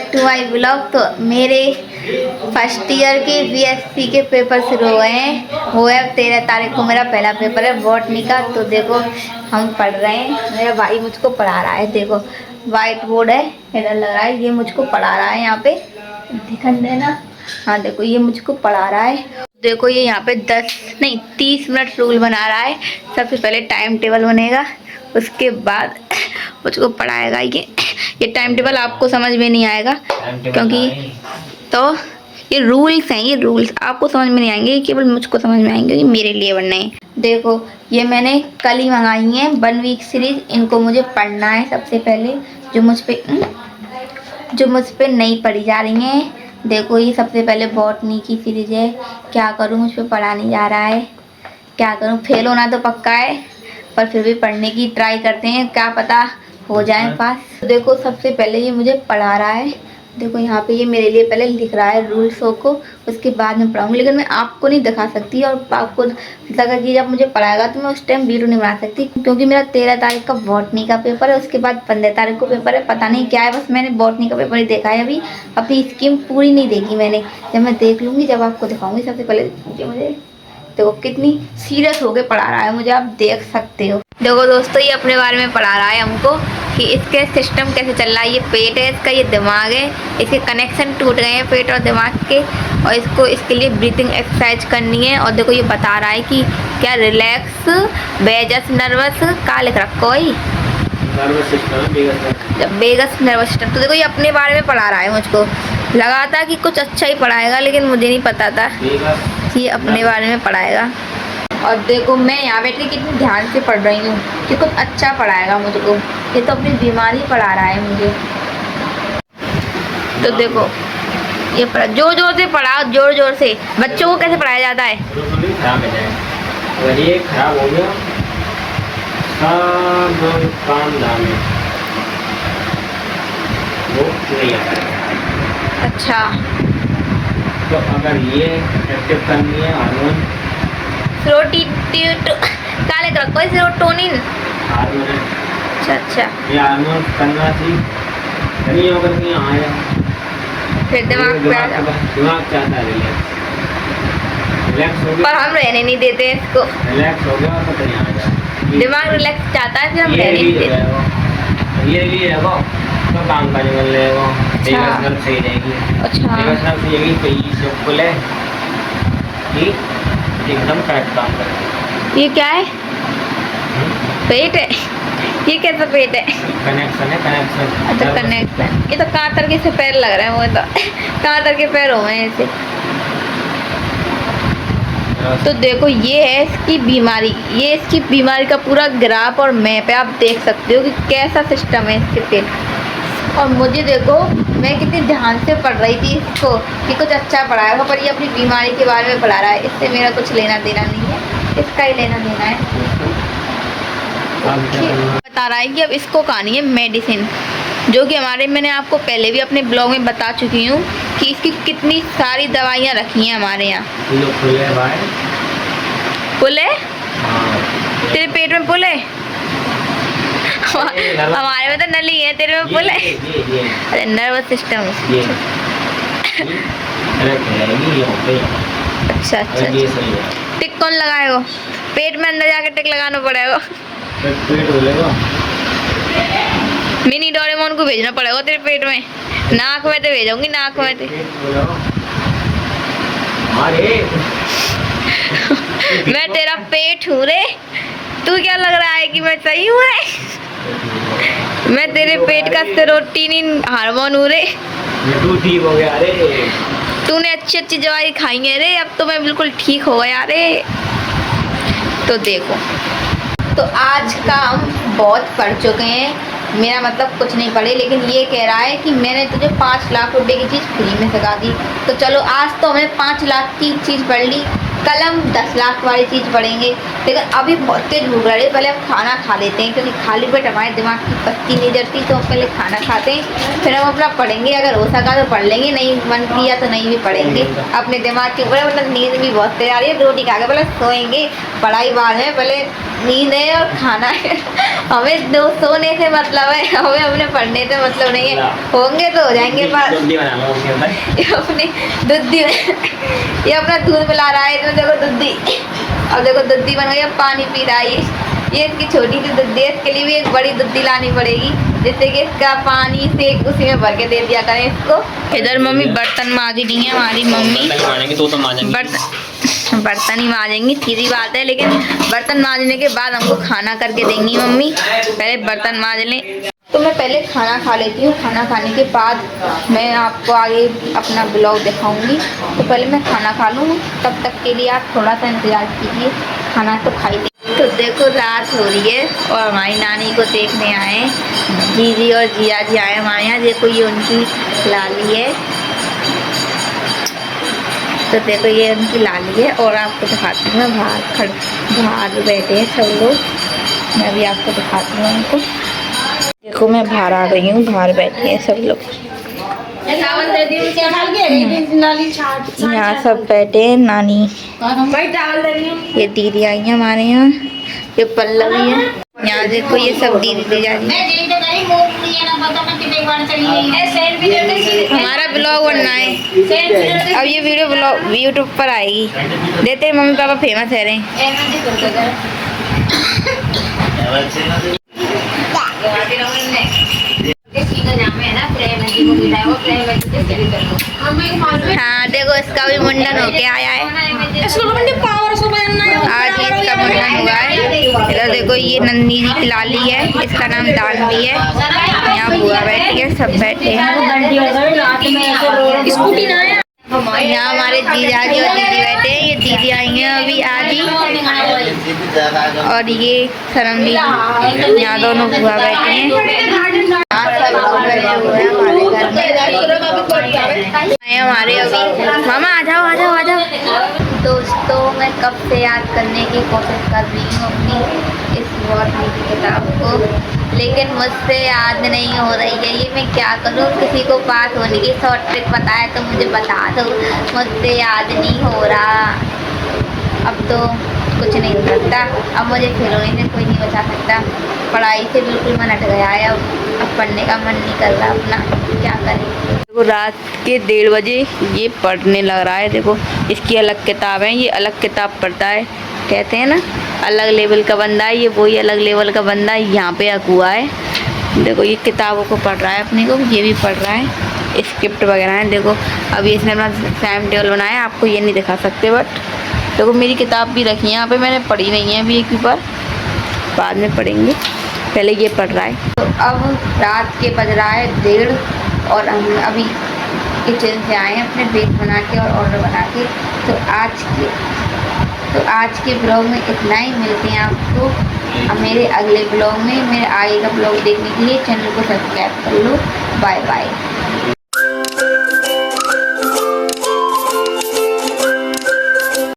Back to my blog. तो मेरे first year के बीएससी के पेपर शुरू हो गए हैं। वो है 13 तारीख को मेरा पहला पेपर है बॉटनी का। तो देखो हम पढ़ रहे हैं, मेरा भाई मुझको पढ़ा रहा है। देखो वाइट बोर्ड है, इधर लग रहा है, ये मुझको पढ़ा रहा है। यहाँ पे दिखन देना, हाँ देखो ये मुझको पढ़ा रहा है। देखो ये यहाँ पे 30 मिनट रूल बना रहा है। सबसे पहले टाइम टेबल बनेगा, उसके बाद मुझको पढ़ाएगा। ये टाइम टेबल आपको समझ में नहीं आएगा क्योंकि तो ये रूल्स हैं, ये रूल्स आपको समझ में नहीं आएंगे, केवल मुझको समझ में आएंगे, ये मेरे लिए बनने हैं। देखो ये मैंने कल ही मंगाई है 1 वीक सीरीज, इनको मुझे पढ़ना है सबसे पहले, जो मुझ पे नहीं पढ़ी जा रही हैं। देखो ये सबसे पहले बॉटनी की सीरीज है। क्या करूँ, मुझ पे पढ़ा नहीं जा रहा है, क्या करूँ। फेल होना तो पक्का है, पर फिर भी पढ़ने की ट्राई करते हैं, क्या पता हो जाए पास। तो देखो सबसे पहले ये मुझे पढ़ा रहा है। देखो यहाँ पे ये मेरे लिए पहले लिख रहा है रूल्स को, उसके बाद मैं पढ़ाऊँगी। लेकिन मैं आपको नहीं दिखा सकती और आपको लगा कि जब मुझे पढ़ाएगा तो मैं उस टाइम वीडियो नहीं बना सकती, क्योंकि मेरा 13 तारीख का बॉटनी का पेपर है, उसके बाद 15 तारीख को पेपर है। पता नहीं क्या है, बस मैंने बॉटनी का पेपर ही देखा है अभी, अपनी स्कीम पूरी नहीं देखी मैंने। जब मैं देख लूँगी जब आपको दिखाऊँगी। सबसे पहले मुझे देखो कितनी सीरियस होके पढ़ा रहा है मुझे, आप देख सकते हो। देखो दोस्तों ये अपने बारे में पढ़ा रहा है हमको कि इसके सिस्टम कैसे चल रहा है। ये पेट है इसका, ये दिमाग है, इसके कनेक्शन टूट गए हैं पेट और दिमाग के, और इसके लिए ब्रीथिंग एक्सरसाइज करनी है। और देखो ये बता रहा है कि क्या रिलैक्स वेगस नर्वस का लिख रखो है वेगस नर्वस सिस्टम। तो देखो ये अपने बारे में पढ़ा रहा है, मुझको लगा था कि कुछ अच्छा ही पढ़ाएगा, लेकिन मुझे नहीं पता था कि अपने बारे में पढ़ाएगा। और देखो मैं यहाँ बैठ के कितनी ध्यान से पढ़ रही हूँ कि कुछ अच्छा पढ़ाएगा मुझको। ये तो अपनी बीमारी पढ़ा रहा है मुझे। तो देखो ये पढ़ा, जोर जोर से पढ़ाओ, जोर जोर से। बच्चों को कैसे पढ़ाया जाता है? अगर ये खराब हो गया सब काम दामे वो नहीं आता। अच्छा तो अगर ये एक्टिव करनी है हार्मोन काले रखो सेरोटोनिन हार्मोन। अच्छा ये हार्मोन करना चाहिए, नहीं होकर के यहाँ आया फिर दिमाग चाहता है रिलैक्स हो गया, पर हम रहने नहीं देते इसको। रिलैक्स हो गया तो कहीं आ जाए, दिमाग रिलैक्स चाहता है, फिर हम रहने नहीं देते। ये लिए रखो तो काम करने वाले रहेगा। बेगस सही रहेगी। अच्छा बेगस नर्व से यही कही जो खुले कि एकदम करेक्ट काम करेगी। ये क्या है? पेट है? ये कैसा पेट है? कनेक्शन है, कनेक्शन। अच्छा कनेक्शन। ये तो कांतर के से पैर लग रहे हैं, वो तो कांतर के पैर हुए हैं ऐसे। तो देखो ये है इसकी बीमारी, ये इसकी बीमारी का पूरा ग्राफ और मैप है। आप देख सकते हो कि कैसा सिस्टम है इसके पेट। और मुझे देखो मैं कितनी ध्यान से पढ़ रही थी इसको कि कुछ अच्छा पढ़ाएगा, पर ये अपनी बीमारी के बारे में पढ़ा रहा है। इससे मेरा कुछ लेना देना नहीं है, इसका ही लेना देना है। बता रहा है कि अब इसको खानी है मेडिसिन, जो कि मैंने आपको पहले भी अपने ब्लॉग में बता चुकी हूँ कि इसकी कितनी सारी दवाइयाँ रखी हैं हमारे यहाँ। पुल है? तेरे पेट में पुल है? हमारे में तो नली है, तेरे में पुल है? अरे नर्वस सिस्टम। अच्छा अच्छा टिक कौन लगाएगा? पेट में अंदर जाके टिक लगाना पड़ेगा। मिनी डोरेमोन को भेजना पड़ेगा तेरे पेट में। नाक में तो भेजूंगी, नाक में तो। मैं तेरा पेट हूँ रे, तू क्या लग रहा है कि मैं सही हूँ रे? मैं तेरे पेट का सेरोटोनिन हार्मोन हूँ रे। तू ठीक हो गया रे, तूने अच्छी अच्छी दवाई खाई है रे, अब तो मैं बिल्कुल ठीक हो गया रे। तो देखो तो आज का हम बहुत पढ़ चुके हैं, मेरा मतलब कुछ नहीं पढ़े, लेकिन ये कह रहा है कि मैंने तुझे 5 लाख रुपए की चीज़ फ्री में सिखा दी। तो चलो आज तो हमने 5 लाख की चीज़ पढ़ ली, कल हम 10 लाख वाली चीज़ पढ़ेंगे। लेकिन अभी बहुत तेज भूख रही है, पहले अब खाना खा लेते हैं, क्योंकि खाली पेट हमारे दिमाग की पत्ती नहीं जलती। तो हम पहले खाना खाते हैं, फिर हम अपना पढ़ेंगे। अगर हो सका तो पढ़ लेंगे, नहीं मन किया तो नहीं भी पढ़ेंगे। अपने दिमाग के ऊपर मतलब नींद भी बहुत तेज आ रही है, रोटी खा के पहले सोएंगे, पढ़ाई बाद में, पहले नींद है और खाना है। हमें दो सोने से मतलब है, हमें अपने पढ़ने से मतलब नहीं है। होंगे तो हो जाएंगे पास। जल्दी बना लो उसके अंदर। ये अपनी दुद्धि ये अपना दूध मिला रहा है, इसमें देखो दुद्धि। अब देखो दुद्धि बन गई, अब पानी पी रहा है। ये इसकी छोटी सी दुद्धि है, इसके लिए भी एक बड़ी दुद्धि लानी पड़ेगी, जिससे कि इसका पानी से उसी में भर के दे दिया करें इसको। इधर मम्मी बर्तन मांज रही है हमारी मम्मी। मानेंगे तो मानेंगे। बर्तन ही मांजेंगी, सीधी बात है, लेकिन बर्तन मांजने के बाद हमको खाना करके देंगी मम्मी। पहले बर्तन मांज लें तो मैं पहले खाना खा लेती हूँ। खाना खाने के बाद मैं आपको आगे अपना ब्लॉग दिखाऊंगी। तो पहले मैं खाना खा लूँ, तब तक के लिए आप थोड़ा सा इंतज़ार कीजिए। खाना तो खाई लें। तो देखो रात हो रही है और हमारी नानी को देखने आए जीजी और जिया जी आए हमारे यहाँ। देखो ये उनकी लाली है, तो देखो ये उनकी लाली है। और आपको दिखाती हूँ, बाहर बैठे हैं सब लोग। मैं भी आपको दिखाती हूँ उनको। देखो मैं बाहर आ गई हूँ, बाहर बैठे हैं सब लोग। यहाँ सब बैठे हैं। नानी, ये दीदी आई है हमारे यहाँ, ये पल्लवी है। यहाँ देखो ये सब दीदी जा रही है। हमारा ब्लॉग बनना है, अब ये वीडियो ब्लॉग यूट्यूब पर आएगी। देते मम्मी पापा फेमस है रहे। हाँ देखो इसका भी मुंडन होके आया है, आज ही इसका मुंडन हुआ है। इधर देखो ये नंदी जी की लाली है, इसका नाम दानवी है। यहाँ बुआ बैठी है, सब बैठे हैं। यहाँ हमारे जीजा जी और दीदी बैठे हैं। ये दीदी आई हैं अभी आज ही, और ये सरम दीदी। यहाँ दोनों बुआ बैठे हैं। सब लोग बैठे हुए हैं हमारे घर में। हमारे अभी मामा आ जाओ आ जाओ आ जाओ। दोस्तों मैं कब से याद करने की कोशिश कर रही हूँ अपनी इस बहुत मीठी किताब को, लेकिन मुझसे याद नहीं हो रही है। ये मैं क्या करूँ, किसी को पास होने की शॉर्ट ट्रिक पता है तो मुझे बता दो। मुझसे याद नहीं हो रहा। अब तो कुछ नहीं हो सकता, अब मुझे खिलौने से कोई नहीं बचा सकता। पढ़ाई से बिल्कुल मन हट गया है, अब पढ़ने का मन नहीं कर रहा अपना, क्या करें। देखो रात के 1:30 बजे ये पढ़ने लग रहा है। देखो इसकी अलग किताब है, ये अलग किताब पढ़ता है। कहते हैं ना अलग लेवल का बंदा है, ये वही अलग लेवल का बंदा है। यहाँ पे अगुआ है। देखो ये किताबों को पढ़ रहा है अपने को, ये भी पढ़ रहा है, स्क्रिप्ट वगैरह है। देखो अभी इसने अपना टाइम टेबल बनाया, आपको ये नहीं दिखा सकते, बट देखो मेरी किताब भी रखी है यहाँ पे, मैंने पढ़ी नहीं है अभी एक भी बार, बाद में पढ़ेंगे। पहले ये पढ़ रहा है। तो अब रात के बज रहा है 1:30 और हम अभी किचन से आए हैं अपने बेस बना के और ऑर्डर बना के। तो आज के ब्लॉग में इतना ही। मिलते हैं आपको अब मेरे अगले ब्लॉग में। मेरे आगे का ब्लॉग देखने के लिए चैनल को सब्सक्राइब कर लो। Bye bye.